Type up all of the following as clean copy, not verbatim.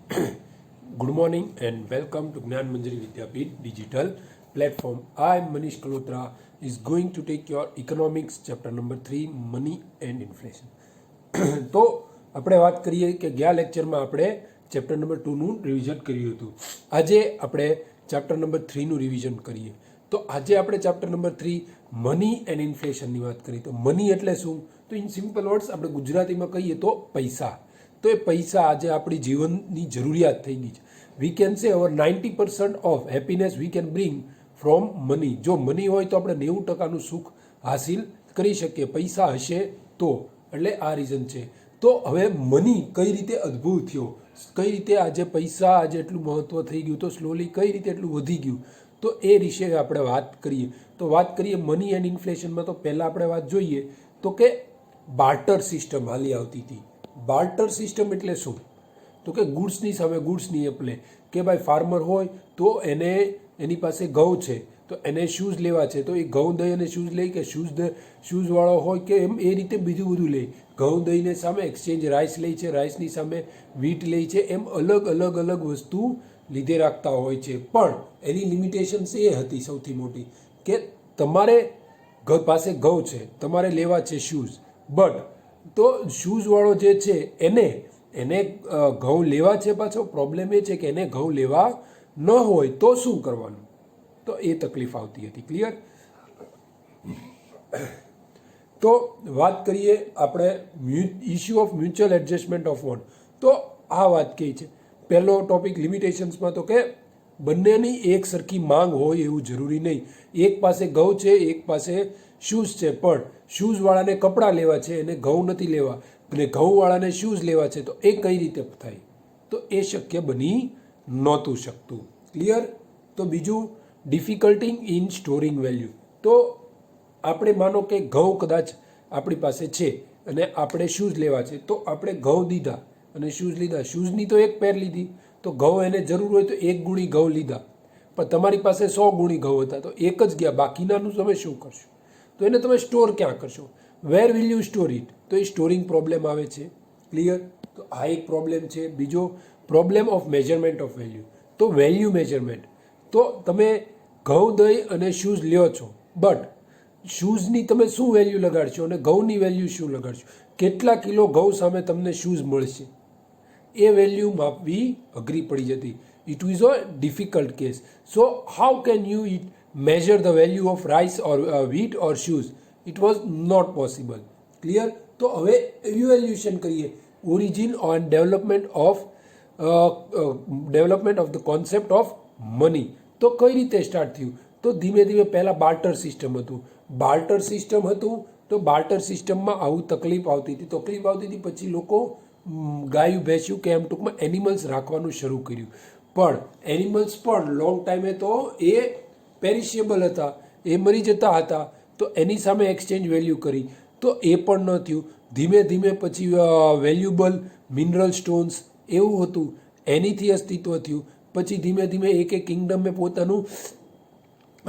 Good morning and welcome to Gnan Manjari Vidyapeeth digital platform. I am Manish Kalotra is going to take your economics chapter number 3 money and inflation. તો આપણે વાત કરીએ કે ગયા લેક્ચરમાં આપણે chapter number 2 નું રિવિઝન કર્યું હતું. આજે આપણે ચેપ્ટર નંબર 3 નું રિવિઝન કરીએ. તો આજે આપણે ચેપ્ટર નંબર 3 મની એન્ડ ઇન્ફ્લેશનની વાત કરીએ. તો મની એટલે શું? તો ઇન સિમ્પલ વર્ડ્સ આપણે ગુજરાતીમાં કહીએ તો પૈસા. તો એ પૈસા આજે આપણી જીવનની જરૂરિયાત થઈ ગઈ છે. વી કેન સે over 90% of happiness we can bring from money. જો મની હોય તો આપણે 90% સુખ હાસિલ કરી શકીએ. પૈસા હશે તો. એટલે આ રીઝન છે. તો હવે મની કઈ રીતે અદ્ભુત થયો, કઈ રીતે આજે પૈસા આજે એટલું મહત્વ થઈ ગયું, તો સ્લોલી કઈ રીતે એટલું વધી ગયું, તો એ વિશે આપણે વાત કરીએ. તો વાત કરીએ મની એન્ડ ઇન્ફ્લેશનમાં. તો પહેલાં આપણે વાત જોઈએ તો કે બાર્ટર સિસ્ટમ હાલી આવતી હતી. બાર્ટર સિસ્ટમ એટલે શું? તો કે ગુડ્સની સામે ગુડ્સની એપ્લે. કે ભાઈ ફાર્મર હોય તો એની પાસે ઘઉં છે તો એને શૂઝ લેવા છે તો એ ઘઉં દઈ અને શૂઝ લે, કે શૂઝવાળો હોય કે એમ એ રીતે બીજું બધું લે. ઘઉં દઈને સામે એક્સચેન્જ રાઈસ લે છે, રાઈસની સામે વીટ લે છે. એમ અલગ અલગ વસ્તુ લીધે રાખતા હોય છે. પણ એની લિમિટેશન્સ એ હતી સૌથી મોટી કે તમારે પાસે ઘઉં છે, તમારે લેવા છે શૂઝ, બટ તો શૂઝવાળો જે છે એને ઘઉં લેવા છે. પાછો પ્રોબ્લેમ એ છે કે એને ઘઉં લેવા ન હોય તો શું કરવાનું? તો એ તકલીફ આવતી હતી. ક્લિયર? તો વાત કરીએ આપણે issue of mutual adjustment of want. તો આ વાત કહી છે પહેલો ટોપિક લિમિટેશન્સમાં. તો કે બંનેની એક સરખી માંગ હોય એવું જરૂરી નહીં. એક પાસે ઘઉં છે, એક પાસે શૂઝ છે, પણ શૂઝવાળાને કપડાં લેવા છે એને ઘઉં નથી લેવા, અને ઘઉંવાળાને શૂઝ લેવા છે, તો એ કઈ રીતે થાય? તો એ શક્ય બની નહોતું શકતું. ક્લિયર? તો બીજું ડિફિકલ્ટી ઇન સ્ટોરિંગ વેલ્યુ. તો આપણે માનો કે ઘઉં કદાચ આપણી પાસે છે અને આપણે શૂઝ લેવા છે, તો આપણે ઘઉં દીધા અને શૂઝ લીધા. શૂઝની તો એક પેર લીધી, તો ઘઉં એને જરૂર હોય તો એક ગુણી ઘઉં લીધા, પણ તમારી પાસે 100 ગુણી ઘઉં હતા તો એક જ ગયા, બાકીનાનું તમે શું કરશો? તો એને તમે સ્ટોર ક્યાં કરશો? Where will you store it? તો એ સ્ટોરિંગ પ્રોબ્લેમ આવે છે. ક્લિયર? તો આ એક પ્રોબ્લેમ છે. બીજો problem of measurement of value. તો વેલ્યુ મેજરમેન્ટ. તો તમે ઘઉં દઈ અને શૂઝ લ્યો છો, બટ શૂઝની તમે શું વેલ્યુ લગાડશો અને ઘઉંની વેલ્યુ શું લગાડશો? કેટલા કિલો ઘઉં સામે તમને શૂઝ મળશે? એ વેલ્યુ માપવી અઘરી પડી જતી. It is a difficult case. So how can you measure the value of rice or wheat or shoes? It was not possible. Clear? તો હવે evaluation કરીએ. Origin and development of the concept of money. તો કઈ રીતે start થયું? તો ધીમે ધીમે પહેલાં બાર્ટર સિસ્ટમ હતું. તો બાર્ટર સિસ્ટમમાં આવું તકલીફ આવતી હતી. પછી લોકો ગાયું ભેંસ્યું કે એમ ટૂંકમાં એનિમલ્સ રાખવાનું શરૂ કર્યું. પણ એનિમલ્સ પણ લોંગ ટાઈમે તો એ પેરિશેબલ હતા, એ મરી જતા હતા, તો એની સામે એક્સચેન્જ વેલ્યુ કરી તો એ પણ ન થયું. ધીમે ધીમે પછી વેલ્યુબલ મિનરલ સ્ટોન્સ એવું હતું, એનીથી અસ્તિત્વ થયું. પછી ધીમે ધીમે એક કિંગડમે પોતાનું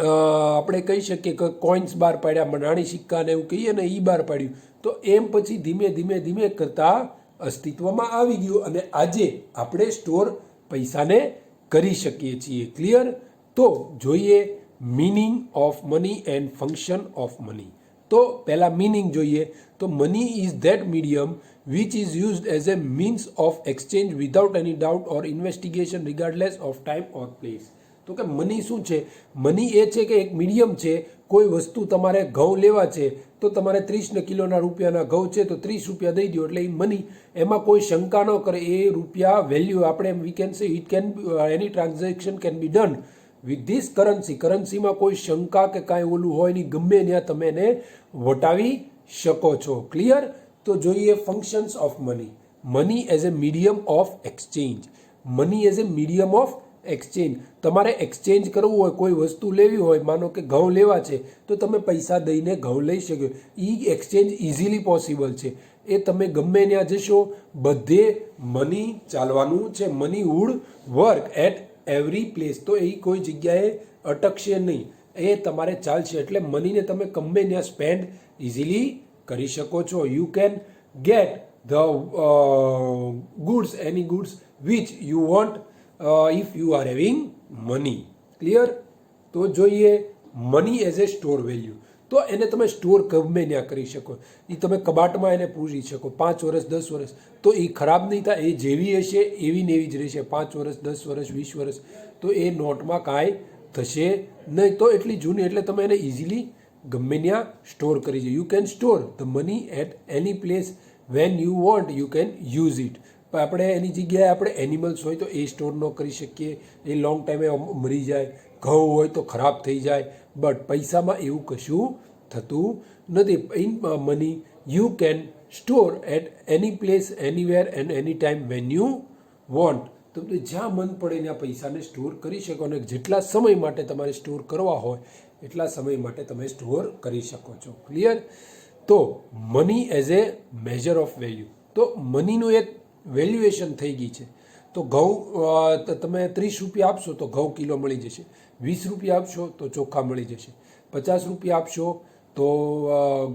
આપણે કહી શકીએ કે કોઇન્સ બહાર પાડ્યા, નાણી સિક્કાને એવું કહીએ ને, એ બહાર પાડ્યું. તો એમ પછી ધીમે કરતાં અસ્તિત્વમાં આવી ગયું અને આજે આપણે સ્ટોર પૈસાને કરી શકીએ છીએ. ક્લિયર? તો જોઈએ meaning of money and function of money. તો પહેલાં મિનિંગ જોઈએ. તો money is that medium which is used as a means of exchange without any doubt or investigation regardless of time or place. તો કે money શું છે? Money એ છે કે એક મીડિયમ છે. કોઈ વસ્તુ તમારે ઘઉં લેવા છે તો તમારે 30 કિલોના રૂપિયાના ઘઉં છે તો 30 રૂપિયા દઈ દો એટલે એ મની. એમાં કોઈ શંકા ન કરે. એ રૂપિયા વેલ્યુ આપણે we can say it can any transaction can be done with this કરન્સીમાં કોઈ શંકા કે કાંઈ ઓલું હોય નહીં, ગમે ત્યાં તમે એને વટાવી શકો છો. ક્લિયર? તો જોઈએ functions of money. Money as a medium of exchange. Money as a medium of exchange. તમારે એક્સચેન્જ કરવું હોય, કોઈ વસ્તુ લેવી હોય, માનો કે ઘઉં લેવા છે તો તમે પૈસા દઈને ઘઉં લઈ શકો. એ એક્સચેન્જ ઇઝીલી પોસિબલ છે. એ તમે ગમે ત્યાં જશો બધે મની ચાલવાનું છે. Money would work at every place. તો એ કોઈ જગ્યાએ અટકશે નહીં, એ તમારે ચાલશે. એટલે મનીને તમે ગમે ત્યાં સ્પેન્ડ ઇઝીલી કરી શકો છો. You can get the goods, any goods which you want if you are having money. Clear? તો જોઈએ money as a store value. તો એને તમે સ્ટોર ગમે ત્યાં કરી શકો. એ તમે કબાટમાં એને પૂરી શકો 5 વર્ષ 10 વર્ષ, તો એ ખરાબ નહીં થાય. એ જેવી હશે એવી ને એવી જ રહેશે. 5 વર્ષ 10 વર્ષ 20 વર્ષ તો એ નોટમાં કાંઈ થશે નહીં. તો એટલી જૂની, એટલે તમે એને ઇઝીલી ગમે ત્યાં સ્ટોર કરી છે. You can store the money at any place when you want you can use it. પણ આપણે એની જગ્યાએ આપણે એનિમલ્સ હોય તો એ સ્ટોર ન કરી શકીએ, એ લોંગ ટાઈમે મરી જાય. ઘઉં હોય તો ખરાબ થઈ જાય. બટ પૈસામાં એવું કશું થતું નથી. In money you can store at any place anywhere and any time when you want. તમને જ્યાં મન પડે ત્યાં પૈસાને સ્ટોર કરી શકો, અને જેટલા સમય માટે તમારે સ્ટોર કરવા હોય એટલા સમય માટે તમે સ્ટોર કરી શકો છો. ક્લિયર? તો money as a major of value. તો મનીનું એક વેલ્યુએશન થઈ ગઈ છે. તો ઘઉં તમે 30 રૂપિયા આપશો તો ઘઉં કિલો મળી જશે. 20 રૂપિયા આપશો તો ચોખા મળી જશે. 50 રૂપિયા આપશો તો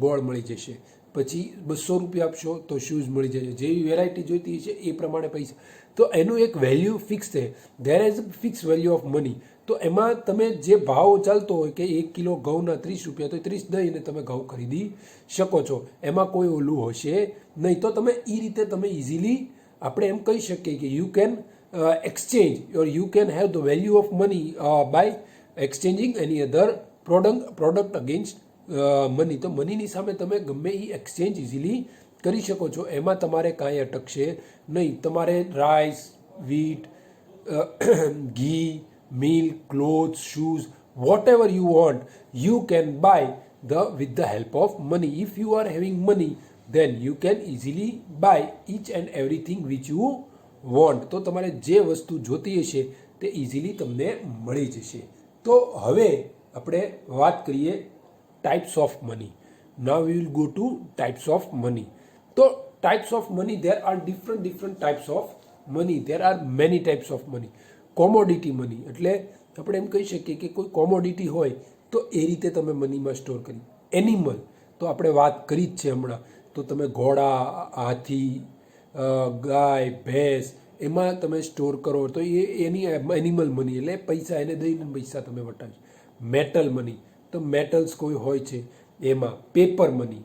ગોળ મળી જશે. પછી 200 રૂપિયા આપશો તો શૂઝ મળી જશે. જેવી વેરાયટી જોઈતી છે એ પ્રમાણે પૈસા. તો એનું એક વેલ્યુ ફિક્સ છે. There is fix value of money. તો એમાં તમે જે ભાવ ચાલતો હોય કે 1 કિલો ઘઉંના 30 રૂપિયા, તો 30 દઈને તમે ઘઉં ખરીદી શકો છો. એમાં કોઈ ઓલું હશે નહીં. તો તમે એ રીતે તમે ઇઝીલી આપણે એમ કહી શકીએ કે you can exchange or you can have the value of money by exchanging any other product against money. તો મનીની સામે તમે ગમે એ એક્સચેન્જ ઇઝીલી કરી શકો છો. એમાં તમારે કાંઈ અટકશે નહીં. તમારે rice, wheat, ghee, milk, clothes, shoes, whatever you want you can buy with the help of money. If you are having money, then you can easily buy each and everything which you want. તો તમારે જે વસ્તુ જોતી હશે તે easily તમને મળી જશે. તો હવે આપણે વાત કરીએ types of money. Now we will go to types of money. તો types of money, there are different types of money. There are many types of money. Commodity money એટલે આપણે એમ કહી શકીએ કે કોઈ કોમોડિટી હોય તો એ રીતે તમે મનીમાં સ્ટોર કરી. એનિમલ તો આપણે વાત કરી જ છે હમણાં. તો તમે ઘોડા, હાથી, ગાય, ભેંસ એમાં તમે સ્ટોર કરો તો એની એનિમલ મની એટલે પૈસા, એને દઈને પૈસા તમે વટાવી. મેટલ મની તો મેટલ્સ કોઈ હોય છે એમાં. પેપર મની,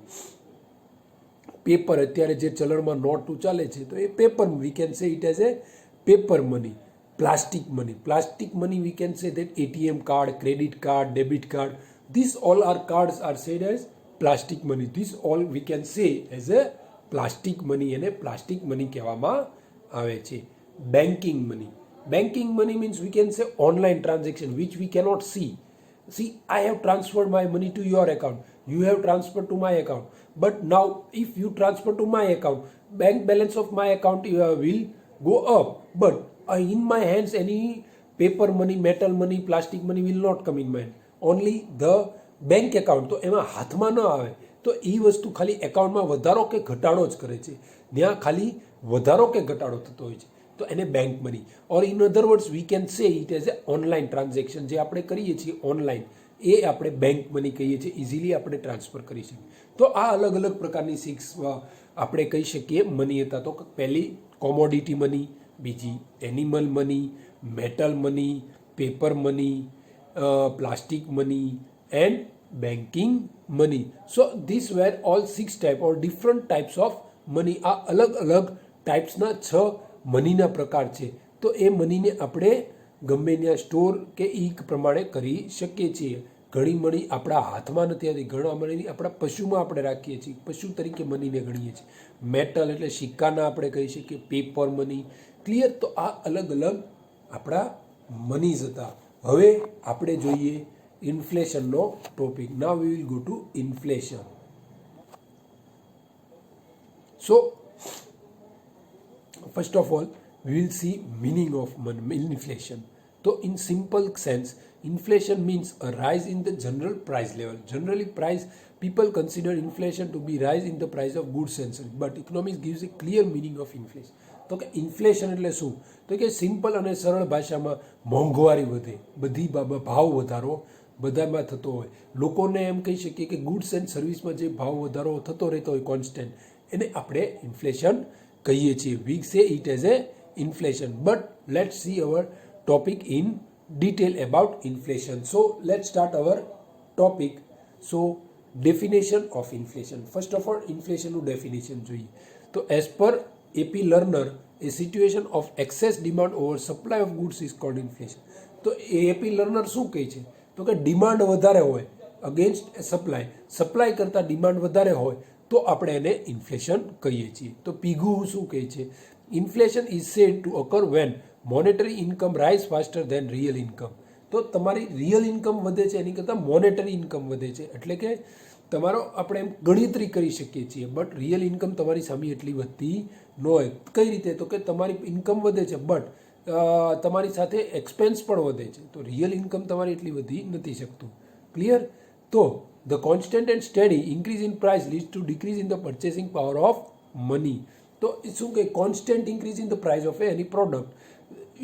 પેપર અત્યારે જે ચલણમાં નોટું ચાલે છે તો એ paper, we can say it as a paper money. Plastic money we can say that ATM card, credit card, debit card, these all are cards are said as plastic money. This all we can say as a plastic money, અને plastic money કહેવામાં આવે છે. Banking money means we can say online transaction which we cannot see. I have transferred my money to your account, you have transferred to my account, but now if you transfer to my account, bank balance of my account will go up, but in my hands any paper money, metal money, plastic money will not come in my hand, only the bank account. તો એમાં હાથમાં ન આવે. તો એ વસ્તુ ખાલી એકાઉન્ટમાં વધારો કે ઘટાડો જ કરે છે. ત્યાં ખાલી વધારો કે ઘટાડો થતો હોય છે તો એને bank money. Or in other words V can say it as A online transaction. જે આપણે કરીએ છીએ ઓનલાઈન એ આપણે બેંક મની કહીએ છીએ. ઇઝીલી આપણે ટ્રાન્સફર કરી શકીએ. તો આ અલગ અલગ પ્રકારની 6 આપણે કહી શકીએ મની હતા. તો પહેલી કોમોડિટી મની, બીજી animal money, metal money, paper money, plastic money and banking money. So this were all 6 type or different types of money. આ અલગ અલગ ટાઈપ્સના 6 મનીના પ્રકાર છે. તો એ મનીને આપણે ગમે ત્યાં સ્ટોર કે એ પ્રમાણે કરી શકીએ છીએ. ઘણી મની આપણા હાથમાં નથી આવતી, ઘણા મની આપણા પશુમાં આપણે રાખીએ છીએ, પશુ તરીકે મનીને ગણીએ છીએ. મેટલ એટલે સિક્કાના આપણે કહી શકીએ, પેપર મની. ક્લિયર? તો આ અલગ અલગ આપણા મનીઝ હતા. હવે આપણે જોઈએ ઇન્ફ્લેશનનો topic. Now we will go to inflation. So first of all we will see meaning of inflation. So in simple sense, inflation means a rise in the general price level. Generally price, people consider inflation to be rise in the price of goods and services, but economics gives a clear meaning of inflation. તો કે inflation એટલે શું? તો કે simple અને સરળ ભાષામાં મોંઘવારી વધે, બધી ભાવ વધારો બધામાં થતો હોય. લોકોને એમ કહી શકીએ કે ગુડ્સ એન્ડ સર્વિસમાં જે ભાવ વધારો થતો રહેતો હોય કોન્સ્ટન્ટ, એને આપણે ઇન્ફ્લેશન કહીએ છીએ. We say it as a inflation. But let's see our topic in detail about inflation. So let's start our topic. So definition of inflation. First of all, inflation નું definition જોઈએ. તો as per AP Learner, a situation of excess demand over supply of goods is called inflation. તો AP Learner શું કહે છે? તો કે demand વધારે હોય અગેન્સ્ટ સપ્લાય કરતાં ડિમાન્ડ વધારે હોય તો આપણે એને ઇન્ફ્લેશન કહીએ છીએ. તો પીગુ શું કહે છે? Inflation is said to occur when monetary income rise faster than real income. તો તમારી રિયલ ઇન્કમ વધે છે એની કરતાં મોનેટરી ઇન્કમ વધે છે. એટલે કે તમારો આપણે એમ ગણતરી કરી શકીએ છીએ, બટ રિયલ ઇન્કમ તમારી સામે એટલી વધતી ન હોય. કઈ રીતે? તો કે તમારી ઇન્કમ વધે છે બટ તમારી સાથે એક્સપેન્સ પણ વધે છે, તો રિયલ ઇન્કમ તમારી એટલી વધી નથી શકતું. ક્લિયર? તો the constant and steady increase in price leads to decrease in the purchasing power of money. તો શું કે constant increase in the price of any product,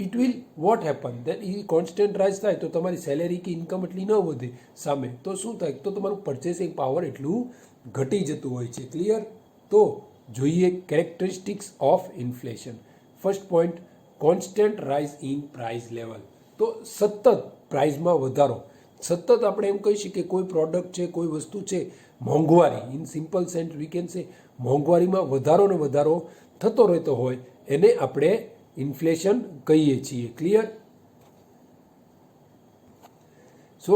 it will what happen then એ કોન્સ્ટન્ટ રાઇઝ થાય તો તમારી salary કે income એટલી ન વધે સામે, તો શું થાય? તો તમારું પરચેસિંગ પાવર એટલું ઘટી જતું હોય છે. ક્લિયર? તો જોઈએ characteristics of inflation. First point, constant rise in price level. તો સતત પ્રાઇસમાં વધારો. સતત આપણે એમ કહી શકીએ કોઈ પ્રોડક્ટ છે, કોઈ વસ્તુ છે, મોંઘવારી, in simple sense we can say મોંઘવારીમાં વધારો ને વધારો થતો રહેતો હોય એને આપણે ઇન્ફ્લેશન કહીએ છીએ. Clear? So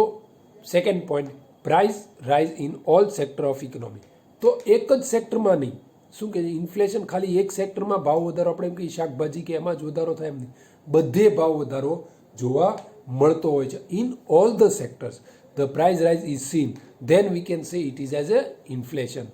second point, price rise in all sector of economy. તો એક જ સેક્ટરમાં નહીં. શું કે ઇન્ફ્લેશન ખાલી એક સેક્ટરમાં ભાવ વધારો, આપણે એમ કહીએ શાકભાજી કે એમાં જ વધારો થાય એમ નહીં, બધે ભાવ વધારો જોવા મળતો હોય છે. In all the sectors the price rise is seen, then we can say it is as a inflation.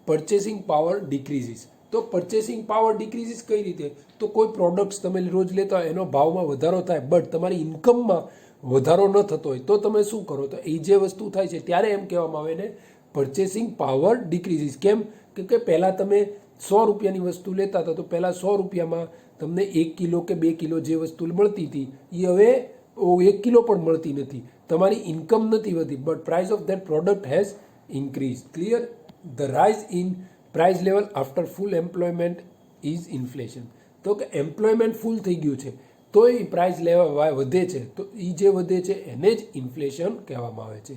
Purchasing power decreases. તો પર્ચેસિંગ પાવર ડિક્રીઝિસ કઈ રીતે? તો કોઈ પ્રોડક્ટ્સ તમે રોજ લેતા હોય એનો ભાવમાં વધારો થાય બટ તમારી ઇન્કમમાં વધારો ન થતો હોય તો તમે શું કરો? તો એ જે વસ્તુ થાય છે ત્યારે એમ કહેવામાં આવે ને પર્ચેસિંગ પાવર ડિક્રીઝિસ. કેમ? કે પહેલાં તમે 100 રૂપિયાની વસ્તુ લેતા હતા તો પહેલાં 100 રૂપિયામાં તમને 1 કિલો કે 2 કિલો જે વસ્તુ મળતી હતી એ હવે 1 કિલો પણ મળતી નથી. તમારી ઇન્કમ નથી વધી but price of that product has increase. Clear? The rise in price level after full employment is inflation. તો કે એમ્પ્લોયમેન્ટ ફૂલ થઈ ગયું છે તો એ પ્રાઇસ લેવલ વધે છે, તો એ જે વધે છે એને જ ઇન્ફ્લેશન કહેવામાં આવે છે.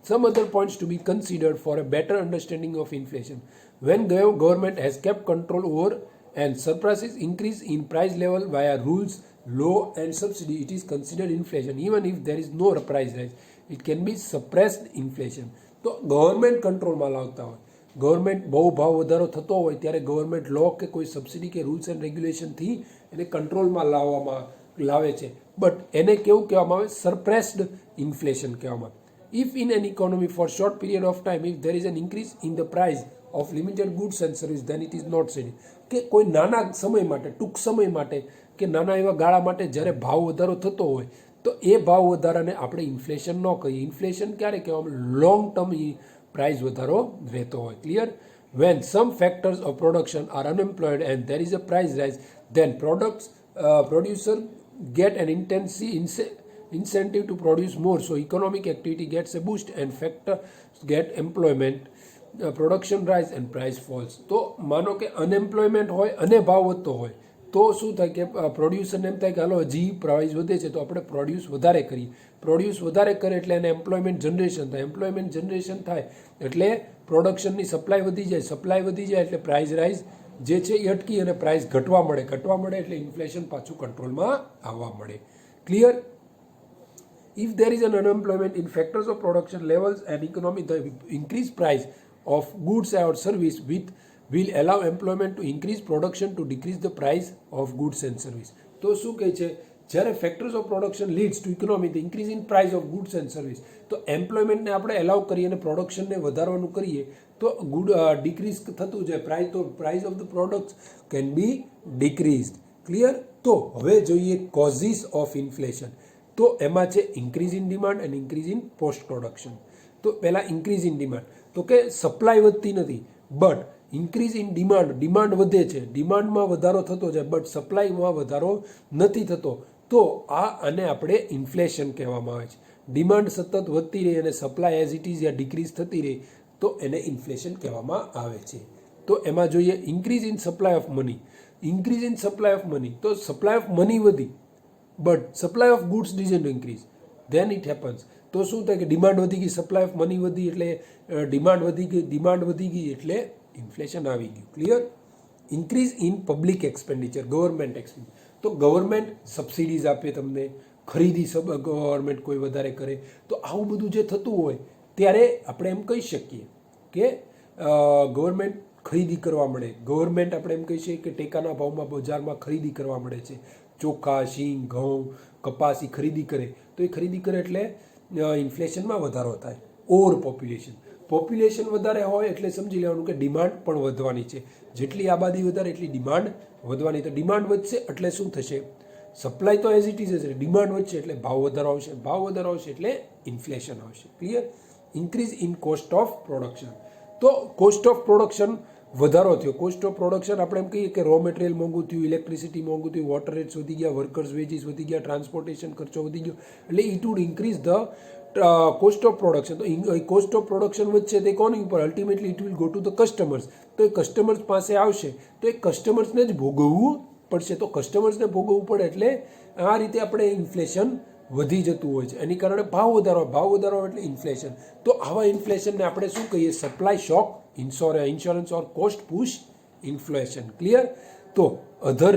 Some other points to be considered for a better understanding of inflation. When the government has kept control over and surpasses increase in price level via rules, law and subsidy, it is considered inflation. Even if there is no price rise, it can be suppressed inflation. તો government કંટ્રોલમાં લાવતા હોય, government બહુ ભાવ વધારો થતો હોય ત્યારે ગવર્મેન્ટ લો કે કોઈ સબસિડી કે રૂલ્સ એન્ડ રેગ્યુલેશનથી એને કંટ્રોલમાં લાવે છે બટ એને કેવું કહેવામાં આવે? સરપ્રેસ્ડ ઇન્ફ્લેશન કહેવામાં. If in an economy for short period of time, if there is an increase in the price of limited goods and service, then it is not said. કે કોઈ નાના સમય માટે, ટૂંક સમય માટે કે નાના એવા ગાળા માટે જ્યારે ભાવ વધારો થતો હોય તો એ ભાવ વધારાને આપણે ઇન્ફ્લેશન ન કહીએ. ઇન્ફ્લેશન ક્યારે કહેવામાં? લોંગ ટર્મ પ્રાઇસ વધારો રહેતો હોય. Clear? When some factors of production are unemployed and there is a price rise, then producer get an incentive to produce more, so economic activity gets a boost and factors get employment, production rise and price falls. તો માનો કે unemployment હોય અને ભાવ વધતો હોય તો શું થાય કે પ્રોડ્યુસરને એમ થાય કે હાલો હજી પ્રાઇસ વધે છે તો આપણે પ્રોડ્યુસ વધારે કરીએ. પ્રોડ્યુસ વધારે કરે એટલે એને એમ્પ્લોયમેન્ટ જનરેશન થાય. એમ્પ્લોયમેન્ટ જનરેશન થાય એટલે પ્રોડક્શનની સપ્લાય વધી જાય. સપ્લાય વધી જાય એટલે પ્રાઇસ રાઇઝ જે છે એ અટકી અને પ્રાઇસ ઘટવા મળે એટલે ઇન્ફ્લેશન પાછું કંટ્રોલમાં આવવા મળે. Clear? If there is an unemployment in factors of production levels and economy, the increased price of goods or service will allow employment to increase production to decrease the price of goods and service. તો શું કહે છે? જ્યારે factors of production leads two economy the increase in price of goods and service, તો એમ્પ્લોયમેન્ટને આપણે allow કરીએ અને પ્રોડક્શનને વધારવાનું કરીએ તો ડિક્રીઝ થતું જાય પ્રાઇસ, તો price of the products can be decreased. Clear? તો હવે જોઈએ કોઝિસ ઓફ ઇન્ફ્લેશન. તો એમાં છે increase in demand and increase in cost production. તો પહેલાં ઇન્ક્રીઝ ઇન ડિમાન્ડ, તો કે સપ્લાય વધતી નથી બટ ઇન્ક્રીઝ ઇન ડિમાન્ડ વધે છે, ડિમાન્ડમાં વધારો થતો જાય બટ સપ્લાયમાં વધારો નથી થતો, તો આને આપણે ઇન્ફ્લેશન કહેવામાં આવે છે. ડિમાન્ડ સતત વધતી રહે અને supply as it is yeah decrease થતી રહે તો એને ઇન્ફ્લેશન કહેવામાં આવે છે. તો એમાં જોઈએ increase in supply of money. Increase in supply of money, તો સપ્લાય ઓફ મની વધી but supply of goods doesn't increase, then it happens. તો શું થાય કે ડિમાન્ડ વધી ગઈ, સપ્લાય ઓફ મની વધી એટલે ડિમાન્ડ વધી ગઈ એટલે ઇન્ફ્લેશન આવી ગયું. Clear? Increase in public expenditure, government expenditure, તો ગવર્મેન્ટ સબસિડીઝ આપે તમને, ખરીદી ગવર્મેન્ટ કોઈ વધારે કરે, તો આવું બધું જે થતું હોય ત્યારે આપણે એમ કહી શકીએ કે ગવર્મેન્ટ ખરીદી કરવા મળે. ગવર્મેન્ટ આપણે એમ કહી શકીએ કે ટેકાના ભાવમાં બજારમાં ખરીદી કરવા મળે છે. ચોખા, શીંગ, ઘઉં, કપાસ એ ખરીદી કરે, તો એ ખરીદી કરે એટલે ઇન્ફ્લેશનમાં વધારો થાય. ઓવર પોપ્યુલેશન વધારે હોય એટલે સમજી લેવાનું કે ડિમાન્ડ પણ વધવાની છે. જેટલી આબાદી વધારે એટલી ડિમાન્ડ વધવાની. તો ડિમાન્ડ વધશે એટલે શું થશે? સપ્લાય તો એઝ ઇટ ઇઝ હશે, ડિમાન્ડ વધશે એટલે ભાવ વધારો આવશે, ભાવ વધારો આવશે એટલે ઇન્ફ્લેશન આવશે. Clear? Increase in cost of production, તો કોસ્ટ ઓફ પ્રોડક્શન વધારો થયો. કોસ્ટ ઓફ પ્રોડક્શન આપણે એમ કહીએ કે રો મટીરિયલ મોંઘું થયું, ઇલેક્ટ્રિસિટી મોંઘું થયું, વોટર રેટ્સ વધી ગયા, વર્કર્સ વેજીસ વધી ગયા, ટ્રાન્સપોર્ટેશન ખર્ચો વધી ગયો, એટલે it would increase the cost of production. તો કોસ્ટ ઓફ પ્રોડક્શન વધશે તે કોની ઉપર? Ultimately it will go to the customers. તો એ કસ્ટમર્સ પાસે આવશે તો એ કસ્ટમર્સને જ ભોગવવું પડશે. તો કસ્ટમર્સને ભોગવવું પડે એટલે આ રીતે આપણે ઇન્ફ્લેશન વધી જતું હોય છે. એની કારણે ભાવ વધારો એટલે ઇન્ફ્લેશન. તો આવા ઇન્ફ્લેશનને આપણે શું કહીએ? સપ્લાય શોક ઇન્સ્યોરન્સ ઓર કોસ્ટ પુશ ઇન્ફ્લેશન. ક્લિયર? તો અધર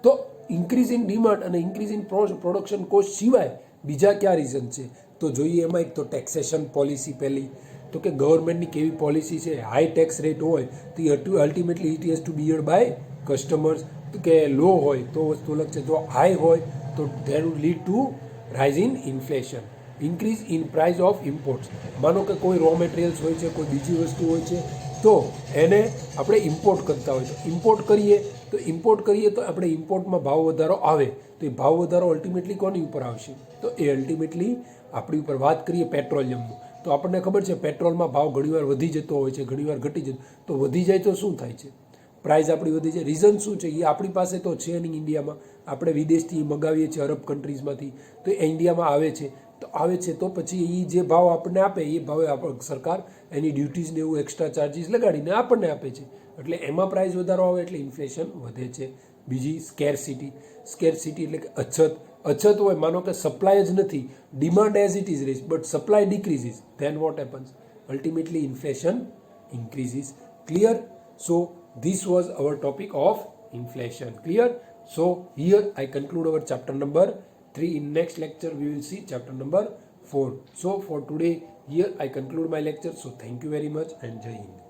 તો ઇન્ક્રીઝ ઇન ડિમાન્ડ અને ઇન્ક્રીઝ ઇન પ્રોડક્શન કોસ્ટ સિવાય બીજા કયા રીઝન છે? તો જોઈએ એમાં એક તો ટેક્સેશન પોલિસી. પહેલી તો કે ગવર્મેન્ટની કેવી પોલિસી છે? હાઈ ટેક્સ રેટ હોય તો ultimately it has to bear by customers. કે લો હોય તો વસ્તુ અલગ છે, જો હાઈ હોય તો that wood lead to rise in inflation. Increase in price of imports, માનો કે કોઈ રો મટીરિયલ્સ હોય છે, કોઈ બીજી વસ્તુ હોય છે, તો એને આપણે ઇમ્પોર્ટ કરતા હોય, તો ઇમ્પોર્ટ કરીએ તો આપણે ઇમ્પોર્ટમાં ભાવ વધારો આવે, તો એ ભાવ વધારો અલ્ટિમેટલી કોની ઉપર આવશે? તો એ અલ્ટિમેટલી આપણી ઉપર વાત કરીએ પેટ્રોલિયમનું, તો આપણને ખબર છે પેટ્રોલમાં ભાવ ઘણીવાર વધી જતો હોય છે, ઘણીવાર ઘટી જતો. તો વધી જાય તો શું થાય છે? પ્રાઇસ આપણી વધી જાય. રીઝન શું છે? એ આપણી પાસે તો છે નહીં ઇન્ડિયામાં, આપણે વિદેશથી મંગાવીએ છીએ, અરબ કન્ટ્રીઝમાંથી, તો એ ઇન્ડિયામાં આવે છે તો પછી એ જે ભાવ આપણને આપે એ ભાવે સરકાર એની ડ્યુટીઝ ને એવું એક્સ્ટ્રા ચાર્જીસ લગાડીને આપણને આપે છે, એટલે એમાં પ્રાઇસ વધારો આવે એટલે ઇન્ફ્લેશન વધે છે. બીજી સ્કેરસિટી એટલે કે અછત હોય, માનો કે સપ્લાય જ નથી, demand as it is raise but supply decreases, then what happens? Ultimately inflation increases. Clear? So this was our topic of inflation. Clear? So here I conclude our chapter number 3. In next lecture we will see chapter number 4. So for today here I conclude my lecture. So thank you very much and Jai Hind.